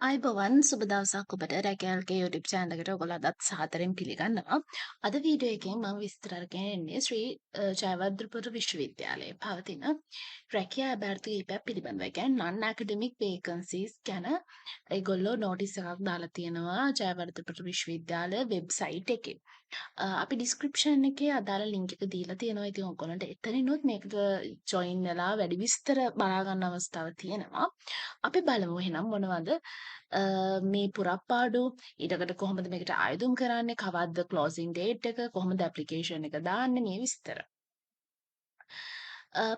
අයිබෝවන් සුබ දවසක් ඔබට රැකෑල්ගේ YouTube channel එකට ඔයගොල්ලෝ අදත් සාදරයෙන් පිළිගන්නවා. අද වීඩියෝ එකෙන් මම විස්තර අරගෙන එන්නේ ශ්‍රී ජයවර්ධනපුර විශ්වවිද්‍යාලයේ පවතින රැකියා අභ්‍යර්ථී කිහිපයක් පිළිබඳව. ඒ කියන්නේ non academic vacancies ගැන ඒගොල්ලෝ නෝටිස් එකක් දාලා තියෙනවා ජයවර්ධනපුර විශ්වවිද්‍යාල වෙබ්සයිට් එකේ. අපි ඩිස්ක්‍රිප්ෂන් එකේ අදාළ ලින්ක් එක දීලා තියෙනවා. ඉතින් ඔයගොල්ලන්ට එතනිනුත් මේකට ජොයින් වෙලා වැඩි විස්තර බලා ගන්න අවස්ථාව තියෙනවා. අපි බලමු එහෙනම් මොනවද මේ පුරප්පාඩු ඊටකට කොහොමද මේකට ආයුධම් කරන්නේ කවද්ද ක්ලෝසින් ඩේට් එක කොහොමද ඇප්ලිකේෂන් එක දාන්නේ මේ විස්තර.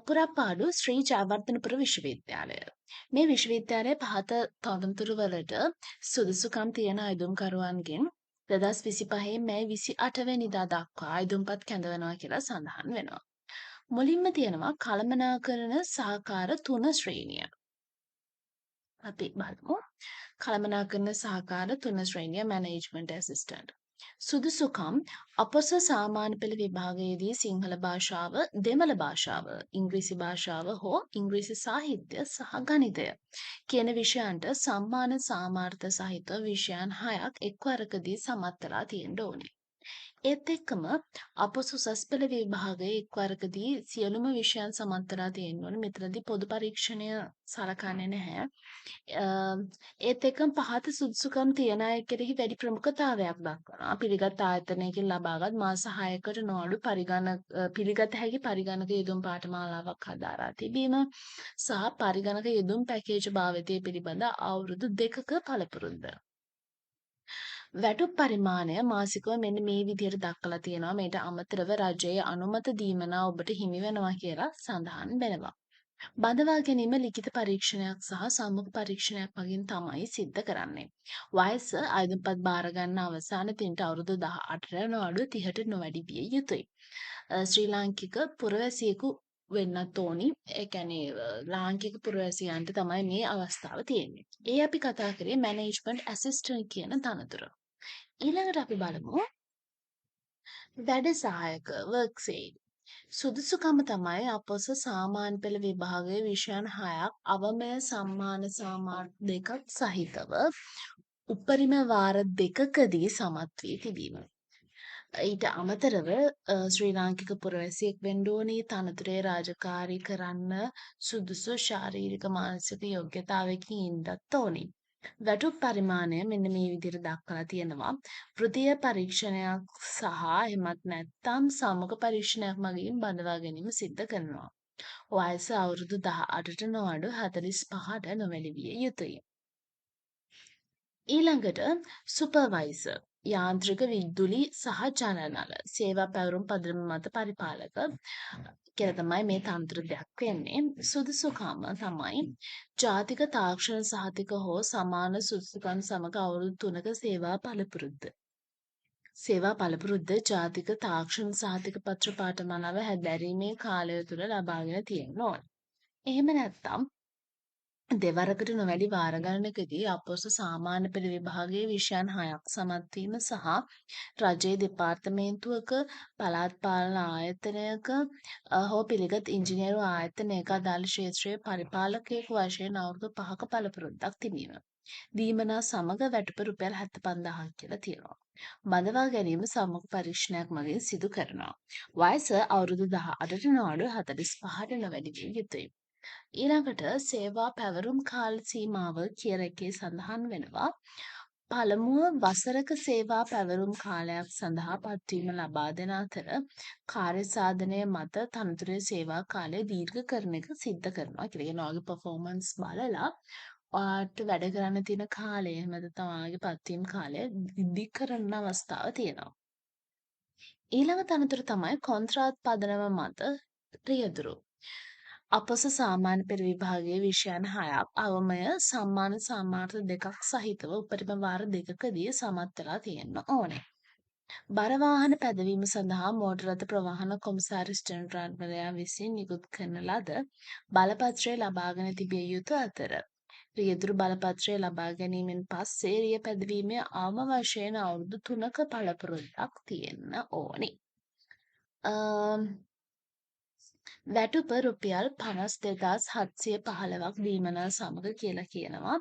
පුරප්පාඩු ශ්‍රී ජයවර්ධනපුර විශ්වවිද්‍යාලය. මේ විශ්වවිද්‍යාලය පහත තොරතුරු වලට සුදුසුකම් තියෙන අයදුම්කරුවන්ගෙන් 2025 මැයි 28 වෙනිදා දක්වා අයදුම්පත් කැඳවනවා කියලා සඳහන් වෙනවා. මුලින්ම තියෙනවා කළමනාකරණ සහකාර 3 ශ්‍රේණිය. අපි බලමු. කළමනාකරණ සහකාර 3 ශ්‍රේණිය මැනේජ්මන්ට් ඇසිස්ටන්ට්. සුදුසුකම් අපොස සාමාන්‍ය පෙළ විභාගයේදී සිංහල භාෂාව, දෙමළ භාෂාව, ඉංග්‍රීසි භාෂාව හෝ ඉංග්‍රීසි සාහිත්‍ය සහ ගණිතය කියන විෂයන්ට සම්මාන සාමාර්ථ සහිත විෂයන් 6ක් එක්වරකදී සමත් වෙලා තියෙන්න ඕනේ. ඒත් එක්කම අපොස උසස් පෙළ විභාගයේ එක්වරකදී සියලුම විෂයන් සමත් වෙලා තියෙන්න ඕනේ. මෙතනදී පොදු පරීක්ෂණය සලකන්නේ නැහැ. ඒත් එක්කම පහත සුදුසුකම් තියන අය කෙරෙහි වැඩි ප්‍රමුඛතාවයක් දක්වනවා. පිළිගත් ආයතනයකින් ලබාගත් මාස 6කට නොඅඩු පිළිගත හැකි පරිගණක යෙදුම් පාඨමාලාවක් හදාරා තිබීම සහ පරිගණක යෙදුම් පැකේජ් භාවිතය පිළිබඳ අවුරුදු 2ක පළපුරුද්ද. වැටුප් පරිමාණය මාසිකව මෙන්න මේ විදිහට දක්වලා තියෙනවා. මේට අමතරව රජයේ අනුමත දීමනා ඔබට හිමි වෙනවා කියලා සඳහන් වෙනවා. බඳවා ගැනීම ලිඛිත පරීක්ෂණයක් සහ සම්මුඛ පරීක්ෂණයක් මගින් තමයි සිද්ධ කරන්නේ. වයස අයදුම්පත් බාර ගන්න අවසාන දිනට අවුරුදු 18ට නොඅඩු 30ට නොවැඩි විය යුතුයි. ශ්‍රී ලාංකික පුරවැසියෙකු වෙන්නත් ඕනි. ඒ කියන්නේ ලාංකික පුරවැසියන්ට තමයි මේ අවස්ථාව තියෙන්නේ. ඒ අපි කතා කරේ මැනේජ්මන්ට් ඇසිස්ටන්ට් කියන තනතුර. ඊළඟට අපි බලමු වැඩ සහායක වර්ක්ස් එයිඩ්. සුදුසුකම තමයි අපොස සාමාන්‍ය පෙළ විභාගයේ විෂයන් 6ක් අවමය සම්මාන සාමාර්ථ දෙකක් සහිතව උපරිම වාර දෙකකදී සමත් වී තිබීම. ඊට අමතරව ශ්‍රී ලාංකික පුරවැසියෙක් වෙන්න ඕනේ තනතුරේ රාජකාරී කරන්න සුදුසු ශාරීරික මානසික යෝග්‍යතාවයකින් ඉන්නත් ඕනේ. වැටුප් පරිමාණය මෙන්න මේ විදිහට දක්වලා තියෙනවා. වෘත්තීය පරීක්ෂණයක් සහ එහෙමත් නැත්නම් සම්මුඛ පරීක්ෂණයක් මගින් බඳවා ගැනීම සිද්ධ කරනවා. වයස අවුරුදු 18ට නොඅඩු 45ට නොවැළි විය යුතුය. ඊළඟට සුපර්වයිසර් යාන්ත්‍රික විදුලි සහ ජනනල සේවා පැවරුම් පදනම මත පරිපාලක කියලා තමයි මේ තන්ත්‍ර දෙයක් වෙන්නේ. සුදුසුකම තමයි ජාතික තාක්ෂණ සහතික හෝ සමාන සුදුසුකම් සමග අවුරුදු 3ක සේවා පළපුරුද්ද. සේවා පළපුරුද්ද ජාතික තාක්ෂණ සහතික පත්‍ර පාඨමාලාව හැදෑරීමේ කාලය තුළ ලබාගෙන තියෙන්න ඕන. එහෙම නැත්නම් දෙවරකට නොවැඩි වාර ගණනකදී අපොස සාමාන්‍ය පෙළ විභාගයේ විෂයන් 6ක් සමත් වීම සහ රජයේ දෙපාර්තමේන්තුවක පළාත් පාලන ආයතනයක හෝ පිළිගත් ඉංජිනේරු ආයතනයක අදාළ ක්ෂේත්‍රයේ පරිපාලකයෙකු වශයෙන් අවුරුදු 5ක පළපුරුද්දක් තිබීම. දීමනා සමග වැටුප රුපියල් 75000ක් කියලා තියෙනවා. බඳවා ගැනීම සම්මුඛ පරීක්ෂණයක් මගින් සිදු කරනවා. වයස අවුරුදු 18ට නොඅඩු 45ට නොවැඩි විය යුතුයි. ඊළඟට සේවා පැවරුම් කාල සීමාව කියන එකේ සඳහන් වෙනවා. පළමුව වසරක සේවා පැවරුම් කාලයක් සඳහා පත්වීම ලබා දෙන අතර කාර්ය සාධනය මත තනතුරේ සේවා කාලය දීර්ඝ කරන එක සිද්ධ කරනවා කියලා. කියන ඔයාගේ performance බලලා ඔයාට වැඩ කරන්න තියෙන කාලය එහෙම නැත්නම් ඔයාගේ පත්වීම් කාලය දිග කරන අවස්ථාව තියෙනවා. ඊළඟ තනතුර තමයි කොන්ත්‍රාත් පදනම මත රියදුරු. අපොස සාමාන්‍ය පෙළ විභාගයේ විෂයන් 6ක් අවමය සම්මාන සාමාර්ථ දෙකක් සහිතව උපරිම වාර දෙකකදී සමත් වෙලා තියෙන්න ඕනේ. බර වාහන පැදවීම සඳහා මෝටර රථ ප්‍රවාහන කොමසාරිස් ජෙනරාල්වරයා විසින් නිකුත් කරන ලද බලපත්‍රය ලබාගෙන තිබිය යුතු අතර රියදුරු බලපත්‍රය ලබා ගැනීමෙන් පස්සේ රිය පැදවීමේ අවම වශයෙන් අවුරුදු 3ක පළපුරුද්දක් තියෙන්න ඕනේ. වැටුප රුපියල් 52,715ක් දීමනා සමග කියලා කියනවා.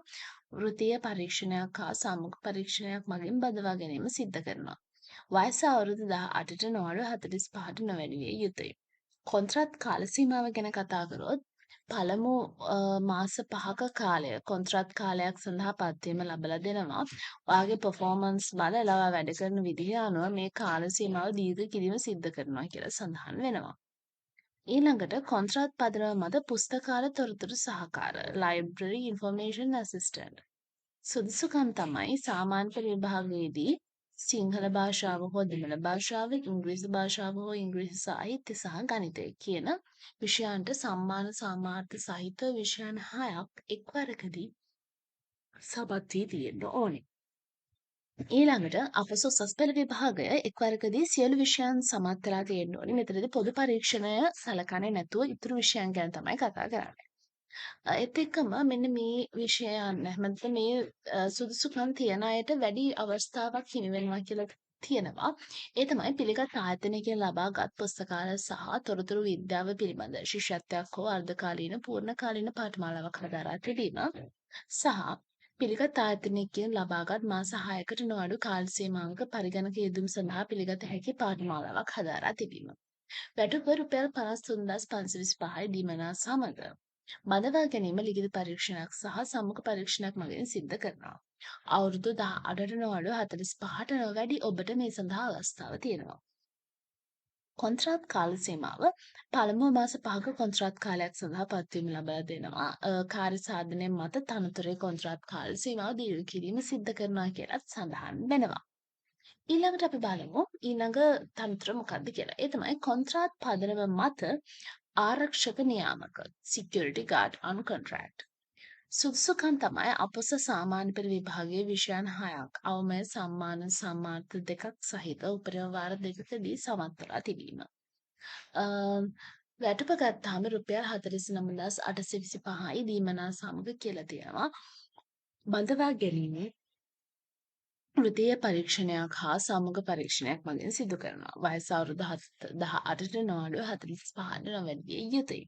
වෘත්තීය පරීක්ෂණයක් හා සම්මුඛ පරීක්ෂණයක් මගින් බදවා ගැනීම සිද්ධ කරනවා. වයස අවුරුදු 18ට නොඅඩු 45ට නොවැඩි විය යුතුයි. කොන්ත්‍රාත් කාල සීමාව ගැන කතා කරොත් පළමු මාස 5ක කාලය කොන්ත්‍රාත් කාලයක් සඳහා පත්වීම ලබලා දෙනවා. ඔයාගේ පර්ෆෝමන්ස් බලලා ඔයා වැඩ කරන විදිහ අනුව මේ කාල සීමාව දීර්ඝ කිරීම සිද්ධ කරනවා කියලා සඳහන් වෙනවා. ඊළඟට කොන්ත්‍රාත් පදනම මත පුස්තකාල තොරතුරු සහකාර ලයිබ්‍රරි ඉන්ෆර්මේෂන් ඇසිස්ටන්ට් සුදුසුකම් තමයි සාමාන්‍ය පෙළ විභාගයේදී සිංහල භාෂාව හෝ දෙමළ භාෂාව, ඉංග්‍රීසි භාෂාව හෝ ඉංග්‍රීසි සාහිත්‍ය සහ ගණිතය කියන විෂයන්ට සම්මාන සාමාර්ථ සහිත විෂයන් 6ක් එක්වරකදී සමත් වී තියෙන්න ඕනේ. ඊළඟට අපොස උසස් පෙළ විභාගය එක්වරකදී සියලු විෂයන් සමත් වෙලා තියෙන්න ඕනේ. මෙතනදී පොදු පරීක්ෂණය සලකන්නේ නැතුව ඉතුරු විෂයන් ගැන තමයි කතා කරන්නේ. ඒත් එක්කම මෙන්න මේ විෂයයන් නැත්නම් මේ සුදුසුකම් තියන අයට වැඩි අවස්ථාවක් හිමි වෙනවා කියලා තියෙනවා. ඒ තමයි පිළිගත් ආයතනයකින් ලබාගත් පුස්තකාල සහ තොරතුරු විද්‍යාව පිළිබඳ ශිෂ්‍යත්වයක් හෝ අර්ධකාලීන පූර්ණකාලීන පාඨමාලාවක් හදාරා තිබීම සහ පිළිගත් ආයතනයකින් ලබාගත් මාස 6කට නොඅඩු කාල සීමාවක පරිගණක යෙදුම් සඳහා පිළිගත හැකි පාඨමාලාවක් හදාරා තිබීම. වැටුප රුපියල් 53,525යි දීමනා සමග බඳවා ගැනීම ලිඛිත පරීක්ෂණයක් සහ සම්මුඛ පරීක්ෂණයක් මගින් සිද්ධ කරනවා. අවුරුදු 18ට නොඅඩු 45ට නොවැඩි ඔබට මේ සඳහා අවස්ථාව තියෙනවා. කොන්ත්‍රාත් කාල සීමාව පළමුව මාස 5ක කොන්ත්‍රාත් කාලයක් සඳහා පත්වීම ලබා දෙනවා. කාර්ය සාධනය මත තනතුරේ කොන්ත්‍රාත් කාල සීමාව දීර්ඝ කිරීම සිද්ධ කරනවා කියලත් සඳහන් වෙනවා. ඊළඟට අපි බලමු ඊළඟ තනතුර මොකක්ද කියලා. ඒ තමයි කොන්ත්‍රාත් පදනම මත ආරක්ෂක නියාමක security guard on contract. සුදුසුකම් තමයි අපොස සාමාන්‍ය පෙළ විභාගයේ විෂයන් 6ක් අවමය සම්මාන සම්මාර්ථ දෙකක් සහිත උපරිම වාර දෙකකදී සමත් වෙලා තිබීම. වැටුප ගත්තාම රුපියල් 49,825යි දීමනා සමග කියලා තියෙනවා. බඳවා ගැනීම වෘත්තීය පරීක්ෂණයක් හා සම්මුඛ පරීක්ෂණයක් මගින් සිදු කරනවා. වයස අවුරුදු 18ට නොඅඩු 45ට නොවැඩි විය යුතුයි.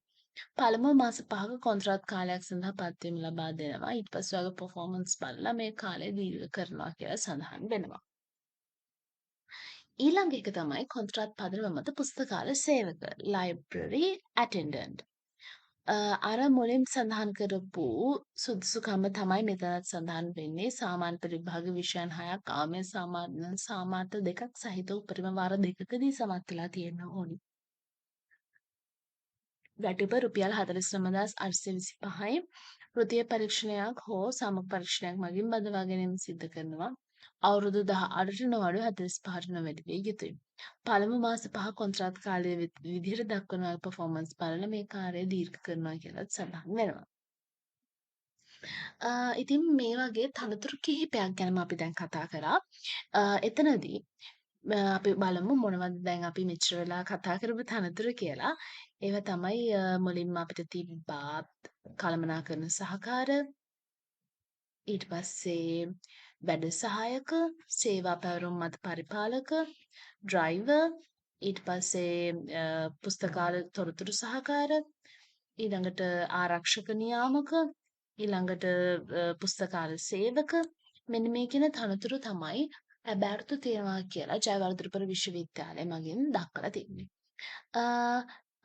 පළමුව මාස 5ක කොන්ත්‍රාත් කාලයක් සඳහා පත්වීම ලබා දෙනවා. ඊට පස්සේ ඔයාගේ පර්ෆෝමන්ස් බලලා මේ කාලය දීර්ඝ කරනවා කියලා සඳහන් වෙනවා. ඊළඟ එක තමයි කොන්ත්‍රාත් පදනම මත පුස්තකාල සේවක ලයිබ්‍රරි ඇටෙන්ඩන්ට්. අර මුලින් සඳහන් කරපු සුදුසුකම තමයි මෙතනත් සඳහන් වෙන්නේ. සාමාන්‍ය පරිභාග විෂයන් 6ක් අවමය සාමාර්ථ දෙකක් සහිත උපරිම වාර දෙකකදී සමත් වෙලා තියෙන්න ඕනි. වැටුප රුපියල් 49,825යි. වෘත්තීය පරීක්ෂණයක් හෝ සම්මුඛ පරීක්ෂණයක් මගින් බඳවා ගැනීම සිද්ධ කරනවා. අවුරුදු 18ට නොඅඩු 45ට නොවැඩි විය යුතුයි. පළමු මාස 5 කොන්ත්‍රාත් කාලයේ විදිහට දක්වන පර්ෆෝමන්ස් බලලා මේ කාර්යය දීර්ඝ කරනවා කියලාත් සඳහන් වෙනවා. ඉතින් මේ වගේ තනතුරු කිහිපයක් ගැනම අපි දැන් කතා කරා. එතනදී අපි බලමු මොනවද දැන් අපි මෙච්චර වෙලා කතා කරපු තනතුරු කියලා. ඒවා තමයි මුලින්ම අපිට තිබ්බා කළමනාකරන සහකාර, ඊට පස්සේ වැඩ සහායක, සේවා පැවරුම් මත පරිපාලක, ඩ්‍රයිවර්, ඊට පස්සේ පුස්තකාල තොරතුරු සහකාර, ඊළඟට ආරක්ෂක නියාමක, ඊළඟට පුස්තකාල සේවක මෙන්න මේ කියන තනතුරු තමයි ඇබෑර්තු තියෙනවා කියලා ජයවර්ධනපුර විශ්වවිද්‍යාලය මගින් දක්වලා තිබෙන්නේ.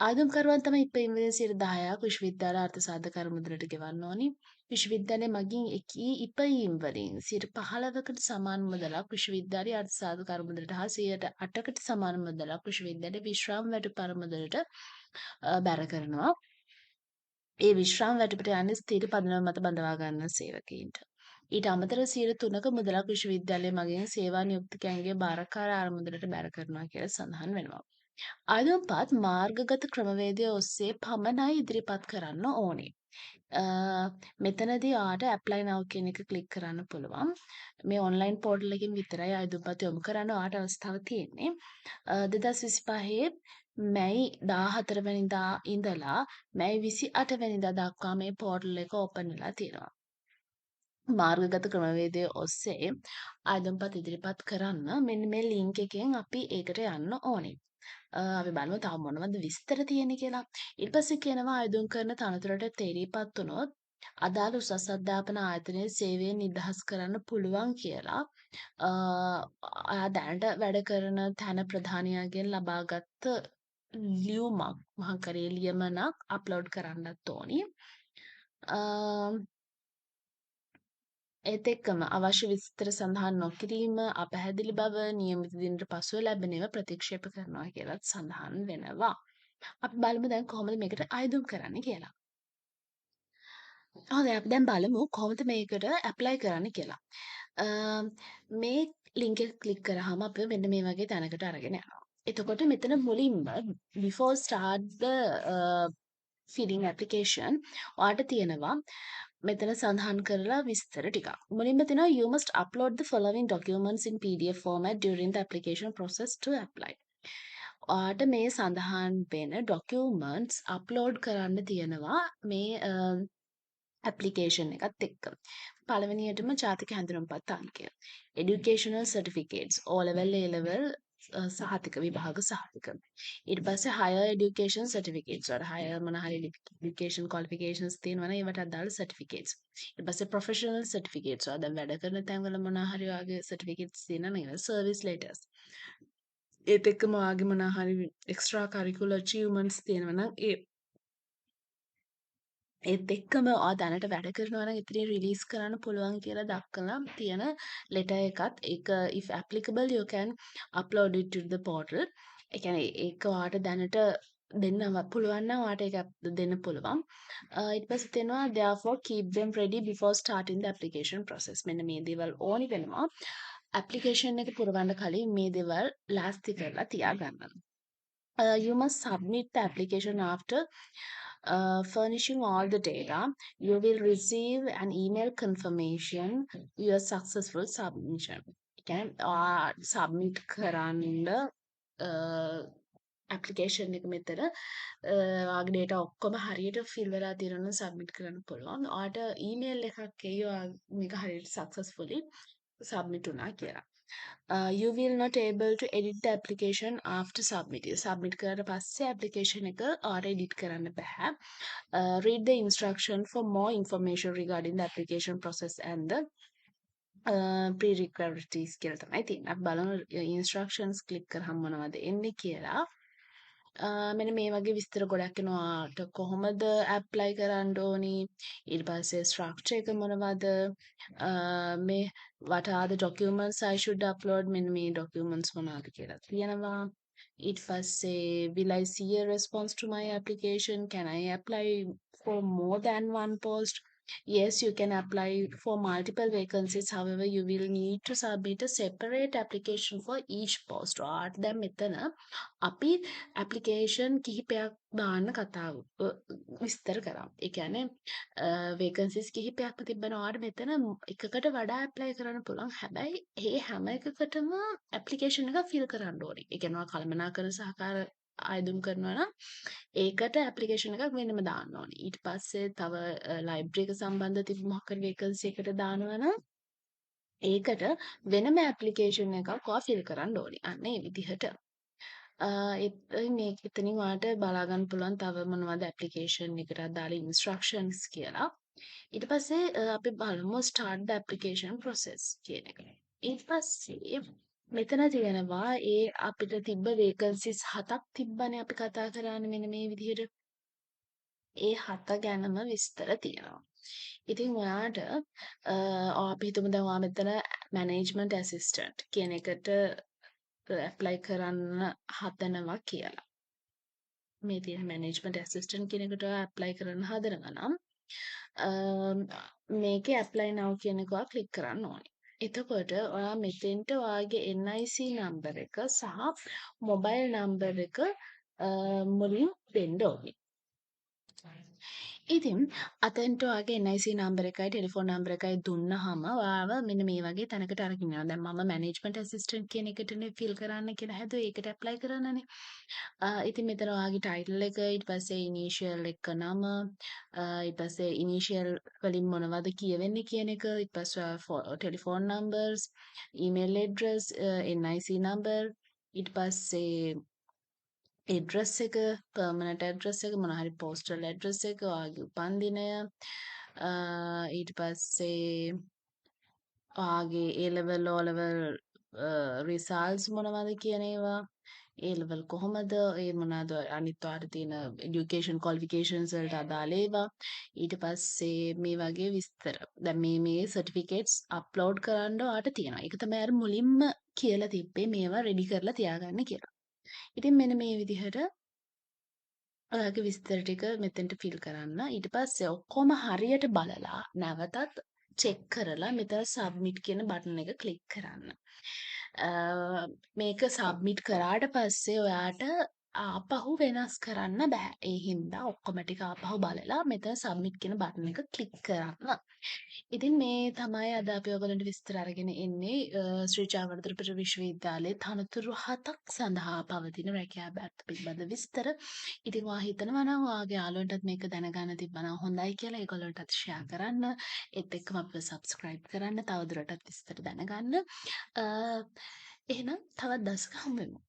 ආයුධකරුවන් තමයි ඉපැයීමෙන් 10%ක් විශ්වවිද්‍යාල අර්ථසාධක අරමුදලට ගෙවන්න ඕනි. විශ්වවිද්‍යාලය මගින් එකී ඉපැයීම් වලින් 15%කට සමාන මුදලක් විශ්වවිද්‍යාලයේ අර්ථසාධක අරමුදලට හා 8%කට සමාන මුදලක් විශ්වවිද්‍යාලයේ විශ්‍රාම වැටුප් අරමුදලට බැර කරනවා. ඒ විශ්‍රාම වැටුපට යන්නේ ස්ථිර පදනම මත බඳවා ගන්න සේවකයින්ට. ඊට අමතරව 3% මුදලක් විශ්වවිද්‍යාලය මගින් සේවා නියුක්තිකයන්ගේ භාරකාර අරමුදලට බැර කරනවා කියලා සඳහන් වෙනවා. ආයුධපත් මාර්ගගත ක්‍රමවේදය ඔස්සේ පමණයි ඉදිරිපත් කරන්න ඕනේ. මෙතනදී ඔයාට ඇප්ලයි now කියන එක ක්ලික් කරන්න පුළුවන්. මේ ඔන්ලයින් පෝර්ටල් එකකින් විතරයි ආයුධපත් යොමු කරන්න ඔයාට අවස්ථාව තියෙන්නේ. 2025 මැයි 14 වෙනිදා ඉඳලා මැයි 28 වෙනිදා දක්වා මේ පෝර්ටල් එක ඕපන් වෙලා තියෙනවා. මාර්ගගත ක්‍රමවේදය ඔස්සේ ආයුධපත් ඉදිරිපත් කරන්න මෙන්න මේ ලින්ක් එකෙන් අපි ඒකට යන්න ඕනේ. අපි බලමු තව මොනවද විස්තර තියෙන්නේ කියලා. ඊට පස්සේ කියනවා ආයුධම් කරන තනතුරට තේරීපත් වුණොත් අදාළ උසස් අධ්‍යාපන ආයතනයේ සේවයෙන් නිදහස් කරන්න පුළුවන් කියලා ඔයා දැනට වැඩ කරන තැන ප්‍රධානියාගෙන් ලබාගත්ත ලියුමක් මහකරේ ලියමනක් අප්ලෝඩ් කරන්නත් ඕනි. ඒත් එක්කම අවශ්‍ය විස්තර සඳහන් නොකිරීම අපැහැදිලි බව නියමිත දිනට පසුව ලැබෙන ඒවා ප්‍රතික්ෂේප කරනවා කියලත් සඳහන් වෙනවා. අපි බලමු දැන් කොහොමද මේකට අයදුම් කරන්න කියලා. හොඳයි අපි දැන් බලමු කොහොමද මේකට ඇප්ලයි කරන්න කියලා. මේ ලින්ක් එක ක්ලික් කරාම අපිව මෙන්න මේ වගේ තැනකට අරගෙන යනවා. එතකොට මෙතන මුලින්ම before start the filling application ඔයාලට තියෙනවා මෙතන සඳහන් කරලා විස්තර ටිකක්. මුලින්ම තියෙනවා you must upload the following documents in PDF format during the application process to apply. ඔයාලට මේ සඳහන් වෙන documents upload කරන්න තියෙනවා මේ ඇප්ලිකේෂන් එකත් එක්ක. පළවෙනියටම ජාතික හැඳුනුම්පත් අංකය. educational certificates O level A level සහතික විභාග සහතික. ඊට පස්සේ higher education certificates වල higher මොන හරි education qualifications තියෙනවා නම් ඒවට අදාළ certificates. ඊට පස්සේ professional certificates වල දැන් වැඩ කරන තැන්වල මොන හරි වගේ certificates තියෙනවා නම් ඒවා service letters. ඒත් එක්කම ඔයාගේ මොන හරි extra curricular achievements තියෙනවා නම් ඒත් එක්කම ඔයා දැනට වැඩ කරනවා නම් ඉතින් රිලීස් කරන්න පුළුවන් කියලා දක්වලා තියෙන ලෙටර් එකත් ඒක if applicable you can upload it to the portal. ඒ කියන්නේ ඒක ඔයාට දැනට දෙන්න පුළුවන් නම් ඔයාට ඒක දෙන්න පුළුවන්. ඊට පස්සේ තියෙනවා therefore keep them ready before starting the application process. මෙන්න මේ දේවල් ඕනි වෙනවා. application එක පුරවන්න කලින් මේ දේවල් ලෑස්ති කරලා තියාගන්න. You must submit the application after furnishing all the data. You will receive an email confirmation your successful submission. කියන්නේ submit කරන්න application එක මෙතන ඔයාගේ data ඔක්කොම හරියට fill වෙලා තියෙනවා නම් submit කරන්න පුළුවන්. ඔයාට email එකක් එයි ඔයා මේක හරියට successfully submit වුණා කියලා. You will not able to edit the application after submitting. Submit කරලා පස්සේ application එක ඔයාට edit කරන්න බෑ. Read the instruction for more information regarding the application process and the prerequisites කියලා තමයි තියෙන්නේ. අපි බලමු instructions click කරාම මොනවද එන්නේ කියලා. මෙන්න මේ වගේ විස්තර ගොඩක් එනවා ඔයාට කොහොමද ඇප්ලයි කරන්න ඕනි ඊට පස්සේ ස්ට්‍රක්චර් එක මොනවද මේ what are the documents I should upload මෙන්න මේ documents මොනවද කියලා තියෙනවා ඊට පස්සේ will I see a response to my application can I apply for more than one post yes you can apply for multiple vacancies however you will need to submit a separate application for each post ඔයාට දැන් මෙතන අපි application කිහිපයක් දාන්න කතාව විස්තර කරා. ඒ කියන්නේ වේකන්සිස් කිහිපයක්ම තිබෙනවා. ඔයාලට මෙතන එකකට වඩා ඇප්ලයි කරන්න පුළුවන්. හැබැයි මේ හැම එකකටම ඇප්ලිකේෂන් එක ෆිල් කරන්න ඕනේ. ඒ කියන්නේ ඔයා කළමනාකරන සහකාර අයදුම් කරනවා නම් ඒකට ඇප්ලිකේෂන් එකක් වෙනම දාන්න ඕනේ. ඊට පස්සේ තව ලයිබ්‍රරි එක සම්බන්ධ තිබු මොකක් හරි වේකන්සි එකකට දානවා නම් ඒකට වෙනම ඇප්ලිකේෂන් එකක් ඔයා ෆිල් කරන්න ඕනේ. අන්න ඒ විදිහට. මේක එතනින් ඔයාලට බලා ගන්න පුළුවන් තව මොනවද ඇප්ලිකේෂන් එකට අදාළ ඉන්ස්ට්‍රක්ෂන්ස් කියලා. ඊට පස්සේ අපි බලමු start the application process කියන එක. ඊට පස්සේ මෙතන තියෙනවා ඒ අපිට තිබ්බ වේකන්සිස් 7ක් තිබ්බනේ අපි කතා කරන්නේ මෙන්න මේ විදිහට. ඒ 7 ගැනම විස්තර තියෙනවා. ඉතින් ඔයාට අපි හිතමු දැන් ඔයා මෙතන මැනේජ්මන්ට් ඇසිස්ටන්ට් කියන එකට ඇප්ලයි කරන්න හදනවා කියලා. මේ තියෙන මැනේජ්මන්ට් ඇසිස්ටන්ට් කියන එකට ඇප්ලයි කරන්න හදනවා නම් මේකේ ඇප්ලයි now කියන එක ඔයා ක්ලික් කරන්න ඕනේ. එතකොට ඔයා මෙතෙන්ට ඔයාගේ NIC නම්බර් එක සහ මොබයිල් නම්බර් එක මුලින් දෙන්න ඕනේ. ඉතින් අතෙන්ට ඔයාගේ NIC නම්බර් එකයි ටෙලිෆෝන් නම්බර් එකයි දුන්නාම ඔයාව මෙන්න මේ වගේ තැනකට අරගෙන යනවා. දැන් මම මැනේජ්මන්ට් ඇසිස්ටන්ට් කියන එකටනේ ෆිල් කරන්න කියලා හැදුවේ. ඒකට ඇප්ලයි කරන්නනේ. ඉතින් මෙතන ඔයාගේ ටයිටල් එක ඊට පස්සේ ඉනිෂියල් එක නම ඊට පස්සේ ඉනිෂියල් වලින් මොනවද කියවෙන්නේ කියන එක ඊට පස්සේ telephone numbers email address NIC number ඊට පස්සේ ඇඩ්‍රස් එක පර්මනන්ට් ඇඩ්‍රස් එක මොන හරි පෝස්ටල් ඇඩ්‍රස් එක ඔයාගේ උපන්දිනය ඊට පස්සේ ඔයාගේ A level O level results මොනවද කියන ඒවා A level කොහොමද ඒ මොනවාද අනිත් ඔයාලට තියෙන এডুকেෂන් ක්වොලිෆිකේෂන්ස් වලට අදාළ ඒවා ඊට පස්සේ මේ වගේ විස්තර දැන් මේ සර්ටිෆිකේට්ස් අප්ලෝඩ් කරන්න ඔයාලට තියෙනවා. ඒක තමයි අර මුලින්ම කියලා තිබ්බේ මේවා රෙඩි කරලා තියාගන්න කියලා. ඉතින් මෙන්න මේ විදිහට ඔයාගේ විස්තර ටික මෙතෙන්ට ෆිල් කරන්න. ඊට පස්සේ ඔක්කොම හරියට බලලා නැවතත් චෙක් කරලා මෙතන සබ්මිට් කියන බටන් එක ක්ලික් කරන්න. අ, මේක සබ්මිට් කරාට පස්සේ ඔයාට ආපහු වෙනස් කරන්න බෑ. ඒ හින්දා ඔක්කොම ටික ආපහු බලලා මෙතන සබ්මිට් කියන බටන් එක ක්ලික් කරන්න. ඉතින් මේ තමයි අද අපි ඔයගලන්ට විස්තර අරගෙන එන්නේ ශ්‍රී ජයවර්ධනපුර විශ්වවිද්‍යාලයේ තනතුරු 7ක් සඳහා පවතින රැකියා බැත් පිළිබඳ විස්තර. ඉතින් ඔයා හිතනවා නම් ඔයාගේ යාළුවන්ටත් මේක දැනගන්න තිබ්බනම් හොඳයි කියලා ඒගොල්ලන්ටත් ෂෙයා කරන්න. ඒත් එක්කම අපිව සබ්ස්ක්‍රයිබ් කරන්න තවදුරටත් විස්තර දැනගන්න. අ, එහෙනම් තවත් දවසක හමු වෙමු.